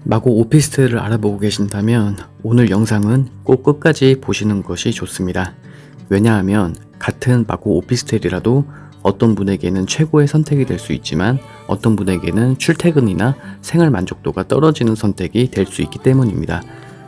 마곡 오피스텔을 알아보고 계신다면 오늘 영상은 꼭 끝까지 보시는 것이 좋습니다. 왜냐하면 같은 마곡 오피스텔이라도 어떤 분에게는 최고의 선택이 될 수 있지만 어떤 분에게는 출퇴근이나 생활 만족도가 떨어지는 선택이 될 수 있기 때문입니다.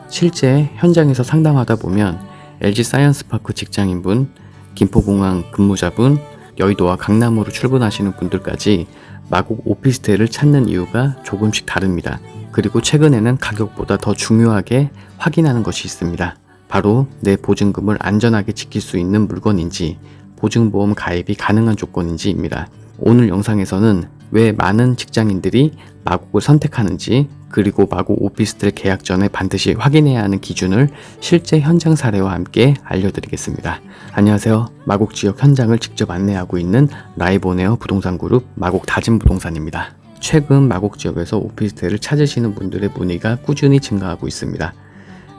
실제 현장에서 상담하다 보면 LG 사이언스파크 직장인분, 김포공항 근무자분, 여의도와 강남으로 출근하시는 분들까지 마곡 오피스텔을 찾는 이유가 조금씩 다릅니다. 그리고 최근에는 가격보다 더 중요하게 확인하는 것이 있습니다. 바로 내 보증금을 안전하게 지킬 수 있는 물건인지, 보증보험 가입이 가능한 조건인지입니다. 오늘 영상에서는 왜 많은 직장인들이 마곡을 선택하는지, 그리고 마곡 오피스텔 계약 전에 반드시 확인해야 하는 기준을 실제 현장 사례와 함께 알려드리겠습니다. 안녕하세요. 마곡 지역 현장을 직접 안내하고 있는 라이브온에어 부동산 그룹 마곡 다진부동산입니다. 최근 마곡 지역에서 오피스텔을 찾으시는 분들의 문의가 꾸준히 증가하고 있습니다.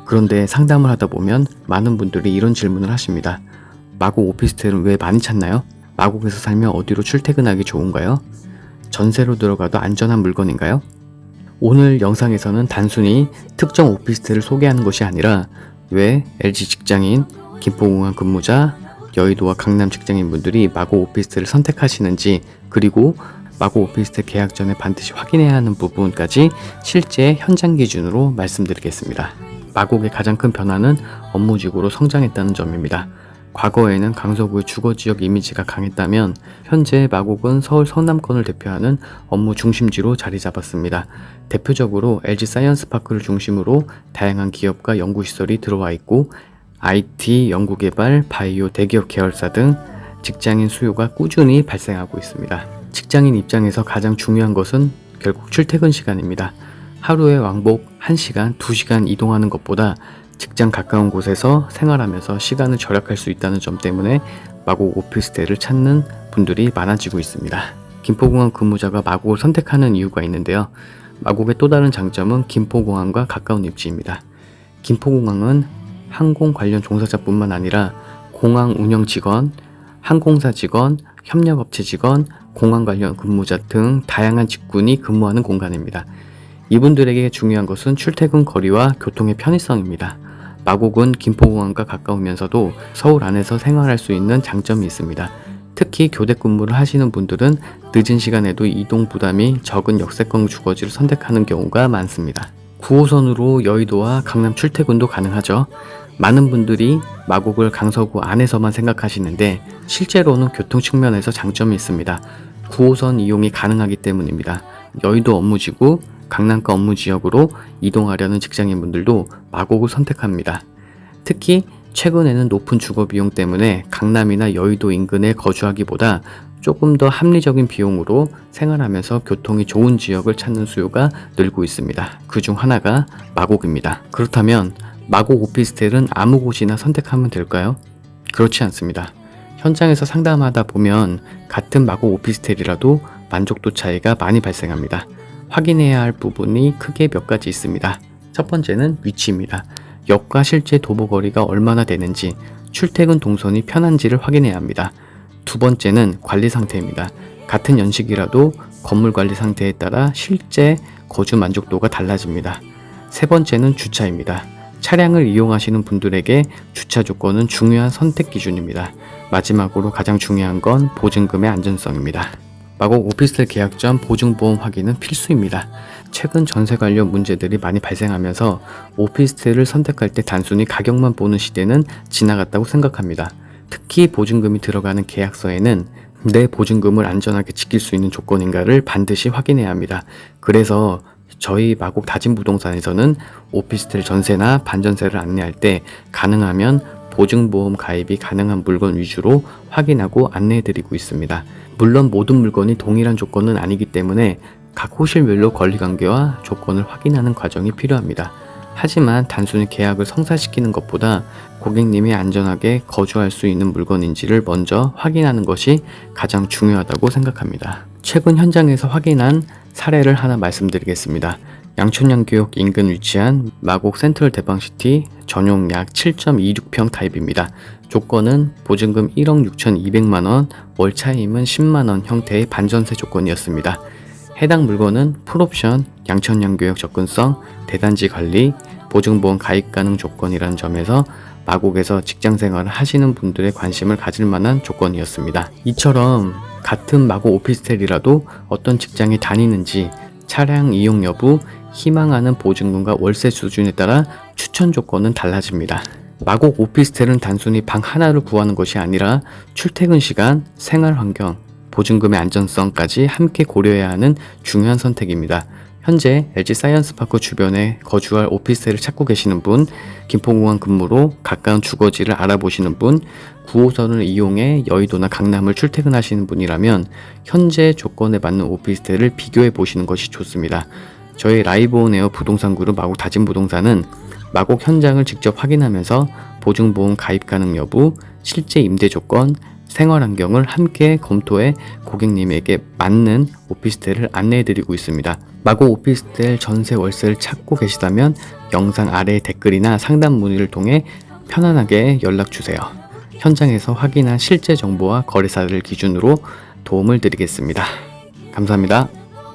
그런데 상담을 하다 보면 많은 분들이 이런 질문을 하십니다. 마곡 오피스텔은 왜 많이 찾나요? 마곡에서 살면 어디로 출퇴근하기 좋은가요? 전세로 들어가도 안전한 물건인가요? 오늘 영상에서는 단순히 특정 오피스텔을 소개하는 것이 아니라 왜 LG 직장인, 김포공항 근무자, 여의도와 강남 직장인분들이 마곡 오피스텔을 선택하시는지, 그리고 마곡 오피스텔 계약 전에 반드시 확인해야 하는 부분까지 실제 현장 기준으로 말씀드리겠습니다. 마곡의 가장 큰 변화는 업무지구로 성장했다는 점입니다. 과거에는 강서구의 주거지역 이미지가 강했다면 현재 마곡은 서울 성남권을 대표하는 업무 중심지로 자리 잡았습니다. 대표적으로 LG 사이언스파크를 중심으로 다양한 기업과 연구시설이 들어와 있고 IT, 연구개발, 바이오 대기업 계열사 등 직장인 수요가 꾸준히 발생하고 있습니다. 직장인 입장에서 가장 중요한 것은 결국 출퇴근 시간입니다. 하루에 왕복 1시간, 2시간 이동하는 것보다 직장 가까운 곳에서 생활하면서 시간을 절약할 수 있다는 점 때문에 마곡 오피스텔을 찾는 분들이 많아지고 있습니다. 김포공항 근무자가 마곡을 선택하는 이유가 있는데요. 마곡의 또 다른 장점은 김포공항과 가까운 입지입니다. 김포공항은 항공 관련 종사자뿐만 아니라 공항 운영 직원, 항공사 직원, 협력업체 직원, 공항 관련 근무자 등 다양한 직군이 근무하는 공간입니다. 이분들에게 중요한 것은 출퇴근 거리와 교통의 편의성입니다. 마곡은 김포공항과 가까우면서도 서울 안에서 생활할 수 있는 장점이 있습니다. 특히 교대 근무를 하시는 분들은 늦은 시간에도 이동 부담이 적은 역세권 주거지를 선택하는 경우가 많습니다. 9호선으로 여의도와 강남 출퇴근도 가능하죠. 많은 분들이 마곡을 강서구 안에서만 생각하시는데 실제로는 교통 측면에서 장점이 있습니다. 9호선 이용이 가능하기 때문입니다. 여의도 업무지구, 강남가 업무지역으로 이동하려는 직장인분들도 마곡을 선택합니다. 특히 최근에는 높은 주거 비용 때문에 강남이나 여의도 인근에 거주하기보다 조금 더 합리적인 비용으로 생활하면서 교통이 좋은 지역을 찾는 수요가 늘고 있습니다. 그중 하나가 마곡입니다. 그렇다면 마곡 오피스텔은 아무 곳이나 선택하면 될까요? 그렇지 않습니다. 현장에서 상담하다 보면 같은 마곡 오피스텔이라도 만족도 차이가 많이 발생합니다. 확인해야 할 부분이 크게 몇 가지 있습니다. 첫 번째는 위치입니다. 역과 실제 도보거리가 얼마나 되는지, 출퇴근 동선이 편한지를 확인해야 합니다. 두 번째는 관리 상태입니다. 같은 연식이라도 건물 관리 상태에 따라 실제 거주 만족도가 달라집니다. 세 번째는 주차입니다. 차량을 이용하시는 분들에게 주차 조건은 중요한 선택 기준입니다. 마지막으로 가장 중요한 건 보증금의 안전성입니다. 마곡 오피스텔 계약 전 보증보험 확인은 필수입니다. 최근 전세 관련 문제들이 많이 발생하면서 오피스텔을 선택할 때 단순히 가격만 보는 시대는 지나갔다고 생각합니다. 특히 보증금이 들어가는 계약서에는 내 보증금을 안전하게 지킬 수 있는 조건인가를 반드시 확인해야 합니다. 그래서 저희 마곡 다진부동산에서는 오피스텔 전세나 반전세를 안내할 때 가능하면 보증보험 가입이 가능한 물건 위주로 확인하고 안내해드리고 있습니다. 물론 모든 물건이 동일한 조건은 아니기 때문에 각 호실별로 권리관계와 조건을 확인하는 과정이 필요합니다. 하지만 단순히 계약을 성사시키는 것보다 고객님이 안전하게 거주할 수 있는 물건인지를 먼저 확인하는 것이 가장 중요하다고 생각합니다. 최근 현장에서 확인한 사례를 하나 말씀드리겠습니다. 양천양교역 인근 위치한 마곡 센트럴 대방시티 전용 약 7.26평 타입입니다. 조건은 보증금 1억 6,200만원, 월 차임은 10만원 형태의 반전세 조건이었습니다. 해당 물건은 풀옵션, 양천양교역 접근성, 대단지 관리, 보증보험 가입 가능 조건이라는 점에서 마곡에서 직장생활을 하시는 분들의 관심을 가질 만한 조건이었습니다. 이처럼 같은 마곡 오피스텔이라도 어떤 직장에 다니는지, 차량 이용 여부, 희망하는 보증금과 월세 수준에 따라 추천 조건은 달라집니다. 마곡 오피스텔은 단순히 방 하나를 구하는 것이 아니라 출퇴근 시간, 생활 환경, 보증금의 안전성까지 함께 고려해야 하는 중요한 선택입니다. 현재 LG 사이언스파크 주변에 거주할 오피스텔을 찾고 계시는 분, 김포공항 근무로 가까운 주거지를 알아보시는 분, 9호선을 이용해 여의도나 강남을 출퇴근하시는 분이라면 현재 조건에 맞는 오피스텔을 비교해 보시는 것이 좋습니다. 저희 라이브온에어 부동산 그룹 마곡 다진부동산은 마곡 현장을 직접 확인하면서 보증보험 가입 가능 여부, 실제 임대 조건, 생활 환경을 함께 검토해 고객님에게 맞는 오피스텔을 안내해드리고 있습니다. 마곡 오피스텔 전세 월세를 찾고 계시다면 영상 아래 댓글이나 상담 문의를 통해 편안하게 연락주세요. 현장에서 확인한 실제 정보와 거래사를 기준으로 도움을 드리겠습니다. 감사합니다.